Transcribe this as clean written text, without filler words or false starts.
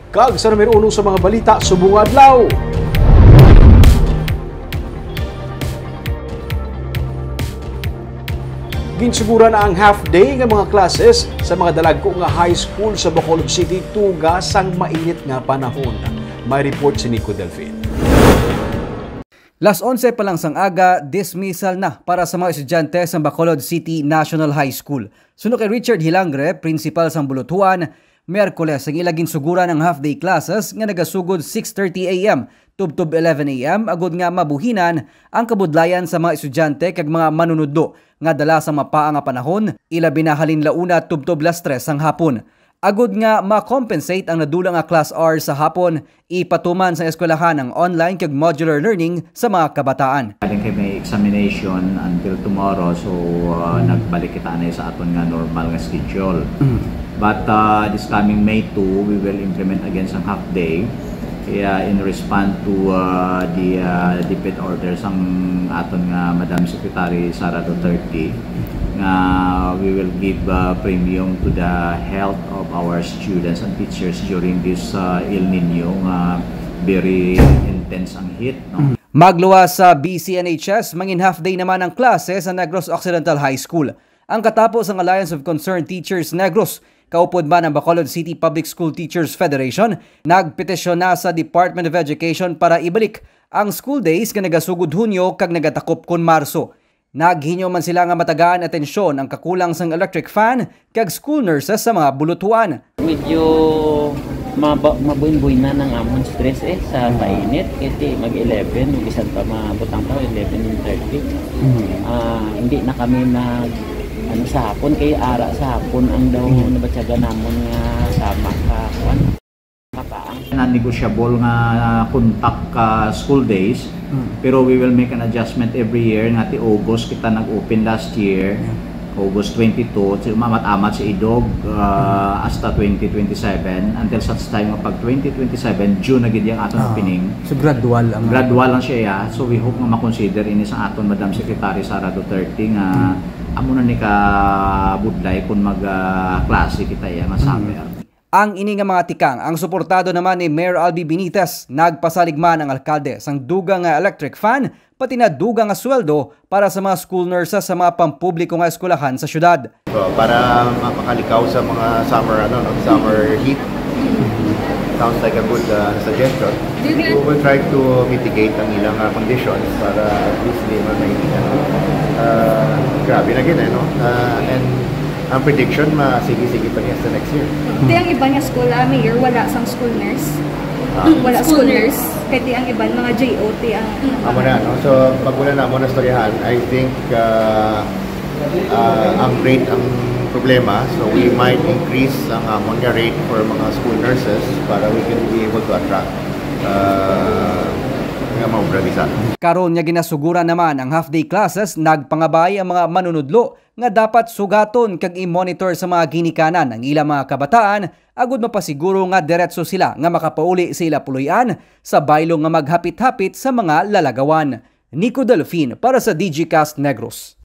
Kag sa numero 1 sa mga balita subong adlaw. Ginsugura na ang half-day nga mga classes sa mga dalagko nga high school sa Bacolod City tugas ang mainit nga panahon. May report si Nico Delfin. Las 11 pa lang sang aga, dismissal na para sa mga estudyante sa Bacolod City National High School. Suno kay Richard Hilangre, principal sang Bulutuan, Miyerkules ang ilagin sugura ng half-day classes nga nagasugod 6:30 a.m. tubtob 11 a.m. agud nga mabuhinan ang kabudlayan sa mga estudyante kag mga manunudlo nga dala sa mapaa nga panahon, ilabi na halin launa tubtob 3 sang hapon. Agud nga ma-compensate ang nadula nga class hours sa hapon, ipatuman sa eskwelahan ang online kag modular learning sa mga kabataan. Galing kay may examination until tomorrow, so nagbalik kita na sa aton nga normal nga schedule. But this coming May 2, we will implement again ang half day in response to the DepEd orders ang aton nga Madam Secretary Sara Duterte. We will give premium to the health of our students and teachers during this El Nino, very intense ang heat. No? Magluwas sa BCNHS, mangin half day naman ang klase sa Negros Occidental High School. Ang katapos ang Alliance of Concerned Teachers Negros, kaupod man ang Bacolod City Public School Teachers Federation, nagpetisyon na sa Department of Education para ibalik ang school days nga nagasugod Hunyo kag nagatakop kon Marso. Naghinyo man sila nga matagaan atensyon ang kakulang sang electric fan kag school nurses sa mga bulutuan. Medyo mabuin-buin na ng amon stress sa painit kasi mag-11, bisan pa mabutang pa 11:30. Hindi na kami sa hapon kay ara sa hapon ang daw nabatyaga namon nga sama ka kwan kapaang non-negotiable nga contact school days, pero we will make an adjustment every year. Nga ti August kita nag-open last year, August 22, mamat-amat sa idog hasta 2027 until such time pag 2027 June na gid yang aton opening. So gradual lang siya. So we hope nga makonsider ini sa aton Madam Secretary Sara Duterte nga amo na ni ka budlay kung mag-klase kita ya nga summer. Ang ini nga mga tikang, ang suportado naman ni Mayor Albi Benitez, nagpasaligman ang alkalde sang dugang nga electric fan, pati na dugang nga sweldo para sa mga school nurses sa mga pampubliko nga eskwelahan sa syudad. So, para mapakalikaw sa mga summer heat, sounds like a good suggestion. We will try to mitigate ang ilang conditions para at least di man grabe na gina, no? And ang prediction, sige-sige pa niya sa next year. Di ang iba niya school, Mayor, wala sang school nurse. Wala school nurse. Kaya ang iba, mga JOT ang... Amo na, no? So, pag wala na mo na storyahan, I think ang rate ang problema. So, we might increase ang amon nga rate for mga school nurses para we can be able to attract Karon nga ginasugura naman ang half-day classes, nagpangabay ang mga manunudlo nga dapat sugaton kag i-monitor sa mga ginikanan ang ilang mga kabataan agud mapasiguro nga diretso sila nga makapauli sa ila puloy-an sa baylo nga maghapit-hapit sa mga lalagawan. Nico Delfin para sa DigiCast Negros.